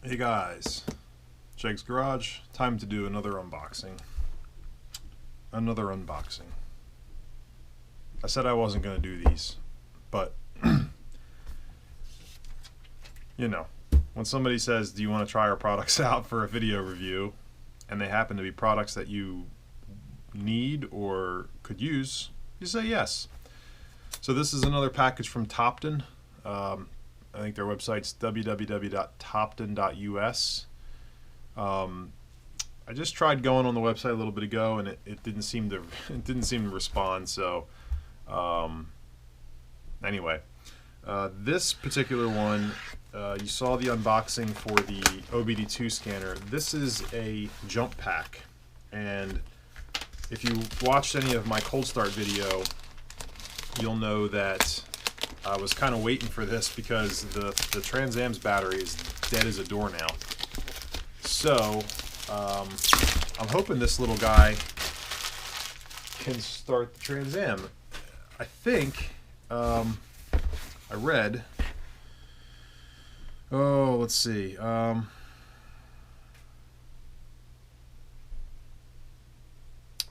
Hey guys, Jake's Garage. Time to do another unboxing. I said I wasn't going to do these, but you know, when somebody says, do you want to try our products out for a video review, and they happen to be products that you need or could use, you say yes. So this is another package from Topdon. I think their website's www.topdon.us. I just tried going on the website a little bit ago, and it didn't seem to respond. So anyway, this particular one, you saw the unboxing for the OBD2 scanner. This is a jump pack, and if you watched any of my cold start video, you'll know that I was kind of waiting for this because the Trans Am's battery is dead as a doornail. So I'm hoping this little guy can start the Trans Am. I think I read. Oh, let's see.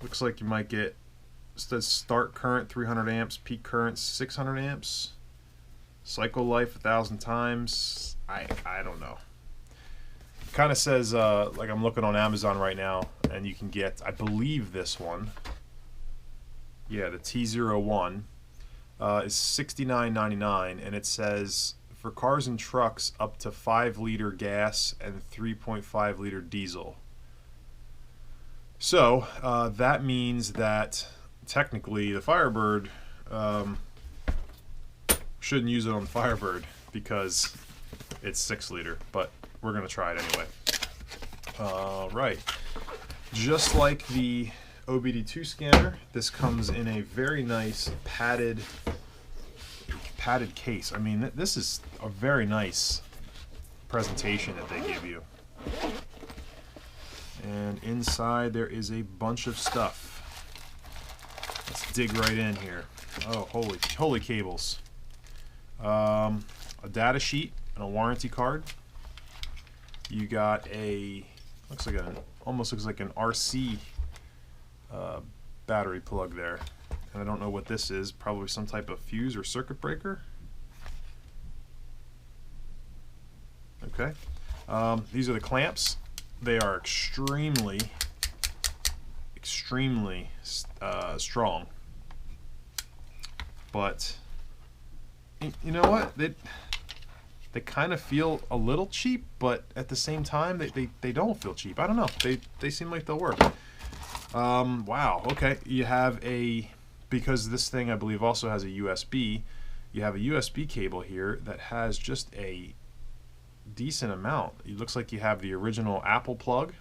Looks like you might get. It says start current 300 amps, peak current 600 amps, cycle life 1,000 times. I don't know. Kind of says like I'm looking on Amazon right now, and you can get, I believe this one. Yeah, the T01 is $69.99, and it says for cars and trucks up to 5-liter gas and 3.5-liter diesel. So that means that technically the Firebird shouldn't use it on the Firebird because it's 6-liter, but we're gonna try it anyway. Right, just like the OBD2 scanner, this comes in a very nice padded case. I mean, this is a very nice presentation that they give you. And inside there is a bunch of stuff. Let's dig right in here. Oh, holy cables. A data sheet and a warranty card. You got a, almost looks like an RC battery plug there. And I don't know what this is, probably some type of fuse or circuit breaker. Okay. These are the clamps. They are extremely strong, but you know what, they kind of feel a little cheap, but at the same time they don't feel cheap. I don't know, they seem like they'll work. Wow. Okay, you have because this thing I believe also has a USB, you have a USB cable here that has just a decent amount. It looks like you have the original Apple plug.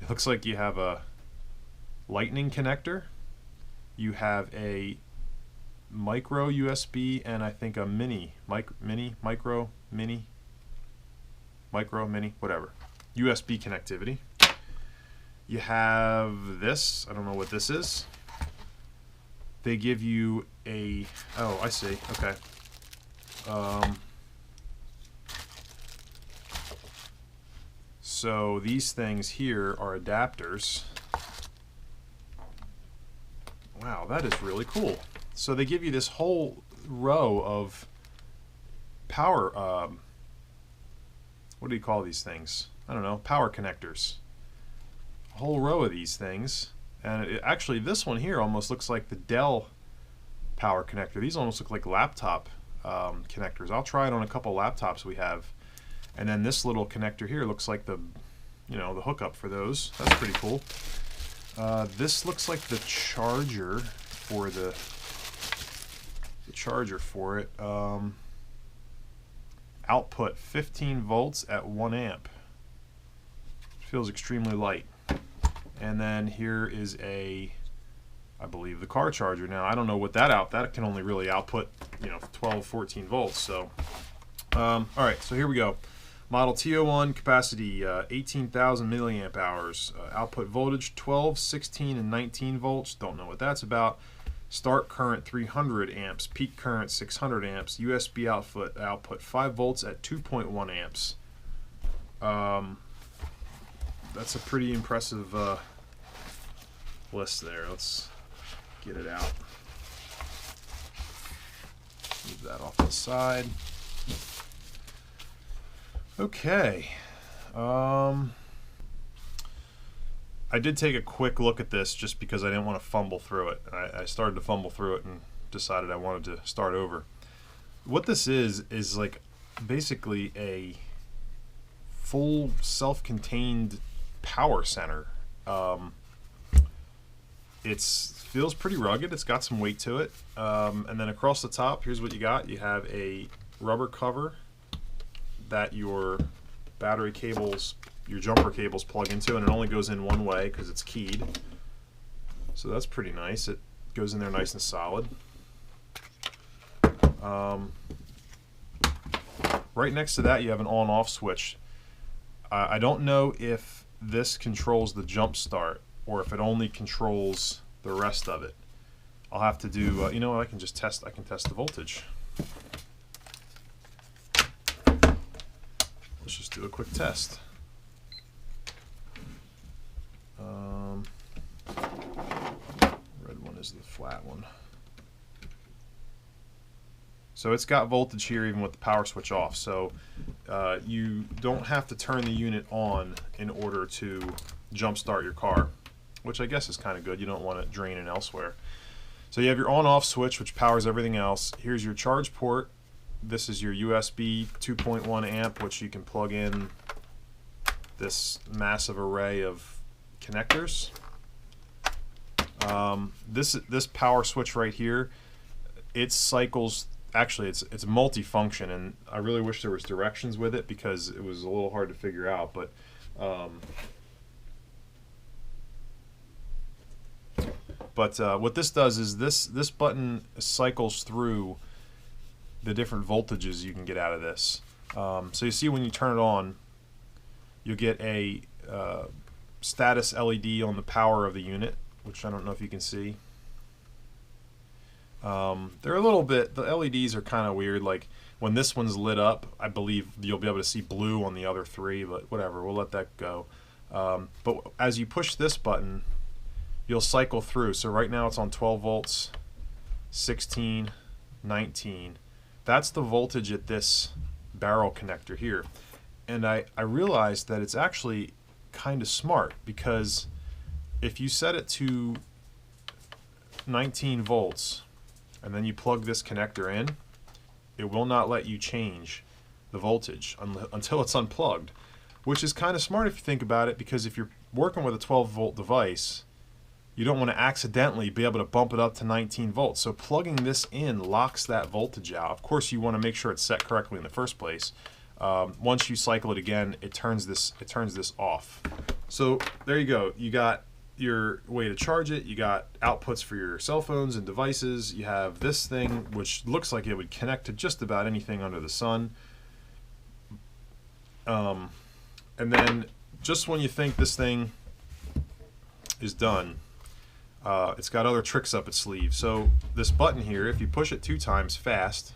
It looks like you have a lightning connector. You have a micro USB and I think a mini, whatever, USB connectivity. You have this. I don't know what this is. They give you a, oh, I see. Okay. So these things here are adapters. Wow, that is really cool. So they give you this whole row of power, what do you call these things? I don't know, power connectors. A whole row of these things. And actually this one here almost looks like the Dell power connector. These almost look like laptop connectors. I'll try it on a couple laptops we have. And then this little connector here looks like the hookup for those. That's pretty cool. This looks like the charger for it. Output 15 volts at 1 amp. Feels extremely light. And then here is I believe the car charger. Now I don't know what that can only really output 12, 14 volts. So all right, so here we go. Model T01, capacity 18,000 milliamp hours. Output voltage 12, 16, and 19 volts. Don't know what that's about. Start current 300 amps. Peak current 600 amps. USB output 5 volts at 2.1 amps. That's a pretty impressive list there. Let's get it out. Move that off to the side. Okay. I did take a quick look at this just because I didn't want to fumble through it. I started to fumble through it and decided I wanted to start over. What this is like basically a full self-contained power center. It feels pretty rugged. It's got some weight to it. And then across the top, here's what you got. You have a rubber cover that your battery cables, your jumper cables plug into, and it only goes in one way because it's keyed. So that's pretty nice. It goes in there nice and solid. Right next to that you have an on-off switch. I don't know if this controls the jump start or if it only controls the rest of it. I'll have to do, you know what, I can test the voltage. Let's just do a quick test. Red one is the flat one. So it's got voltage here even with the power switch off. So you don't have to turn the unit on in order to jump start your car, which I guess is kind of good. You don't want it draining elsewhere. So you have your on-off switch, which powers everything else. Here's your charge port. This is your USB 2.1 amp, which you can plug in this massive array of connectors. This power switch right here, it cycles. Actually, it's multifunction, and I really wish there was directions with it because it was a little hard to figure out. But what this does is this button cycles through the different voltages you can get out of this. So you see when you turn it on, you'll get a status LED on the power of the unit, which I don't know if you can see. They're a little bit, the LEDs are kind of weird. Like when this one's lit up, I believe you'll be able to see blue on the other three, but whatever, we'll let that go. But as you push this button, you'll cycle through. So right now it's on 12 volts, 16, 19. That's the voltage at this barrel connector here. And I realized that it's actually kind of smart, because if you set it to 19 volts and then you plug this connector in, it will not let you change the voltage until it's unplugged, which is kind of smart if you think about it, because if you're working with a 12 volt device, you don't want to accidentally be able to bump it up to 19 volts. So plugging this in locks that voltage out. Of course, you want to make sure it's set correctly in the first place. Once you cycle it again, it turns this off. So there you go. You got your way to charge it. You got outputs for your cell phones and devices. You have this thing, which looks like it would connect to just about anything under the sun. And then just when you think this thing is done, it's got other tricks up its sleeve. So this button here, if you push it 2 times fast,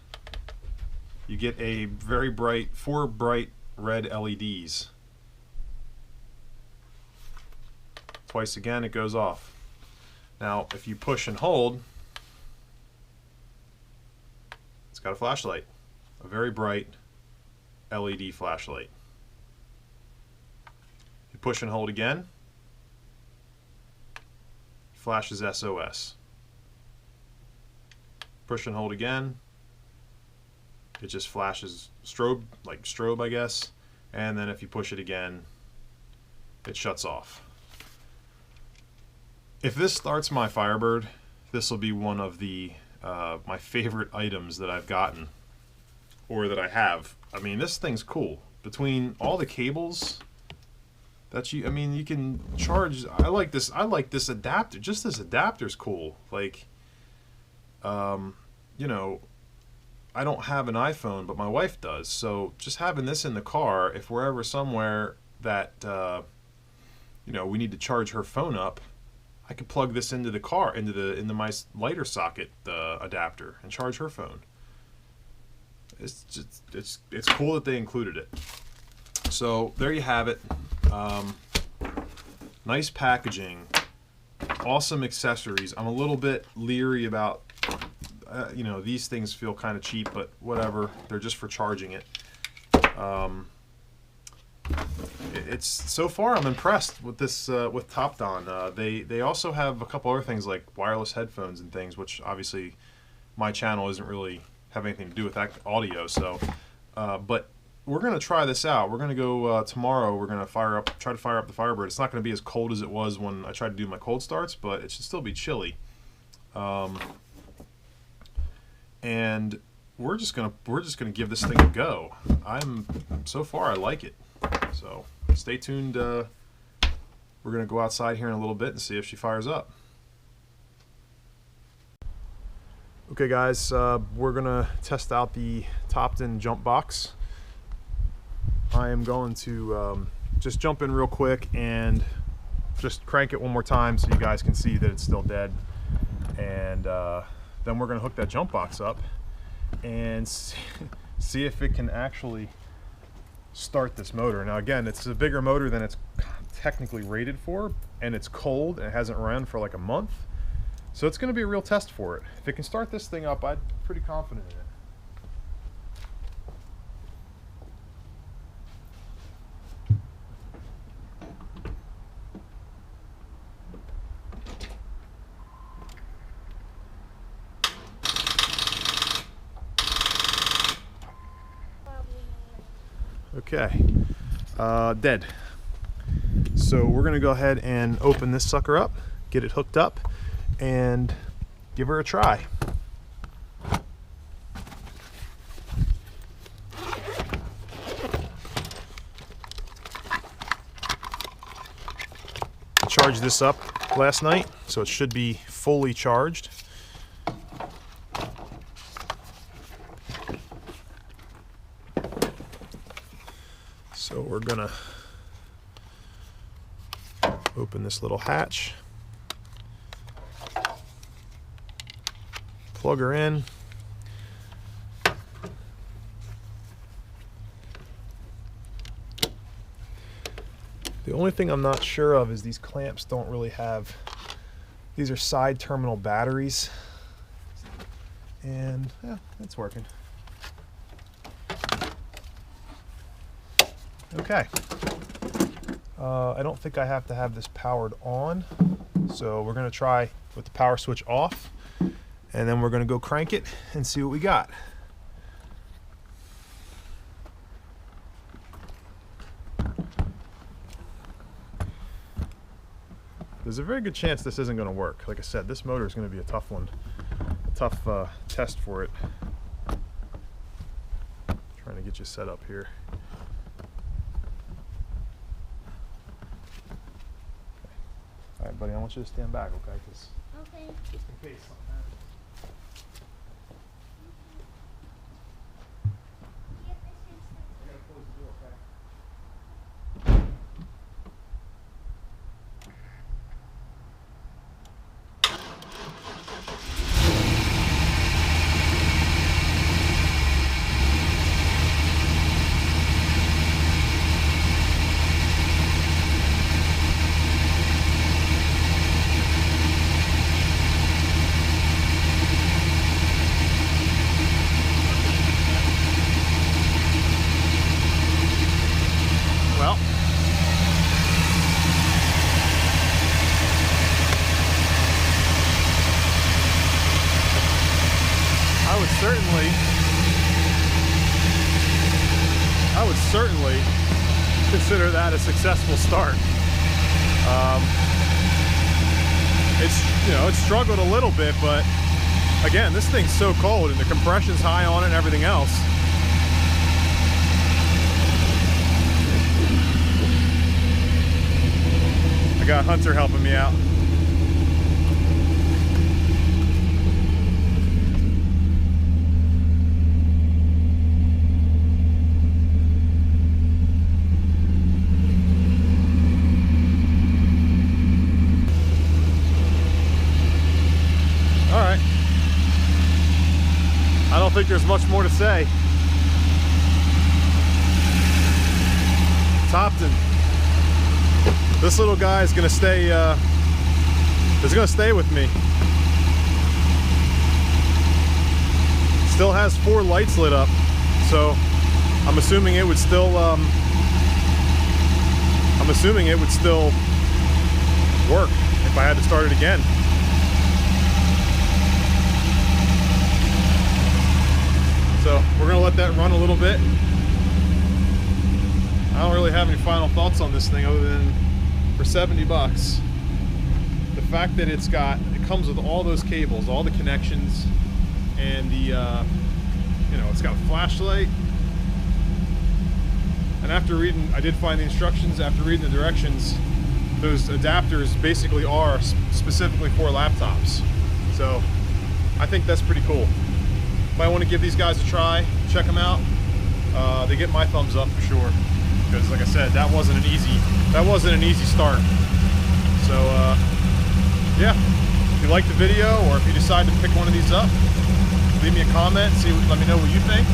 you get a very bright, 4 bright red LEDs. Twice again, it goes off. Now, if you push and hold, it's got a flashlight, a very bright LED flashlight. You push and hold again, flashes SOS. Push and hold again, it just flashes strobe, like strobe, I guess. And then if you push it again, it shuts off. If this starts my Firebird, this will be one of the my favorite items that I've gotten, or that I have. I mean, this thing's cool. Between all the cables that you can charge. I like this adapter. Just this adapter's cool. Like, you know, I don't have an iPhone, but my wife does. So just having this in the car, if we're ever somewhere that you know, we need to charge her phone up, I could plug this into the car, into my lighter socket adapter, and charge her phone. It's cool that they included it. So there you have it. Nice packaging, awesome accessories. I'm a little bit leery about, you know, these things feel kind of cheap, but whatever. They're just for charging it. It's so far I'm impressed with this with Topdon. They also have a couple other things like wireless headphones and things, which obviously my channel isn't really have anything to do with that audio. So, but we're gonna try this out. We're gonna go tomorrow. We're gonna try to fire up the Firebird. It's not gonna be as cold as it was when I tried to do my cold starts, but it should still be chilly. And we're just gonna give this thing a go. So far I like it. So stay tuned. We're gonna go outside here in a little bit and see if she fires up. Okay guys, we're gonna test out the Topdon jump box. I am going to just jump in real quick and just crank it one more time so you guys can see that it's still dead. And then we're gonna hook that jump box up and see if it can actually start this motor. Now again, it's a bigger motor than it's technically rated for, and it's cold and it hasn't run for like a month. So it's going to be a real test for it. If it can start this thing up, I'm pretty confident in it. Okay, dead. So we're gonna go ahead and open this sucker up, get it hooked up, and give her a try. Charged this up last night, so it should be fully charged. So we're gonna open this little hatch, plug her in. The only thing I'm not sure of is these clamps don't really have, these are side terminal batteries, and yeah, it's working. Okay, I don't think I have to have this powered on, so we're going to try with the power switch off, and then we're going to go crank it and see what we got. There's a very good chance this isn't going to work. Like I said, this motor is going to be a tough one, a tough test for it. Trying to get you set up here. All right, buddy, I want you to stand back, okay? Okay. Just in case something happens. I gotta close the door, okay? Well, I would certainly consider that a successful start. It struggled a little bit, but again, this thing's so cold and the compression's high on it and everything else. I got Hunter helping me out. All right. I don't think there's much more to say. Topdon. This little guy is gonna stay. Is gonna stay with me. Still has 4 lights lit up, so I'm assuming it would still. I'm assuming it would still work if I had to start it again. So we're gonna let that run a little bit. I don't really have any final thoughts on this thing other than for 70 bucks. The fact that it comes with all those cables, all the connections, and the, you know, it's got a flashlight. And after reading, I did find the instructions, after reading the directions, those adapters basically are specifically for laptops. So I think that's pretty cool. Might want to give these guys a try, check them out. They get my thumbs up for sure. Because like I said, that wasn't an easy start. So yeah, if you like the video or if you decide to pick one of these up, leave me a comment, let me know what you think.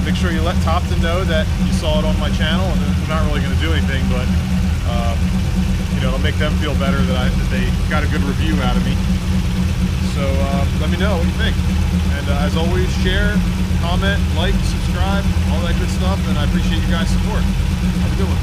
Make sure you let Topdon know that you saw it on my channel, and I'm not really going to do anything, but you know, it'll make them feel better that they got a good review out of me. So let me know what you think. And as always, share, comment, like, subscribe, all that good stuff, and I appreciate you guys' support. Have a good one.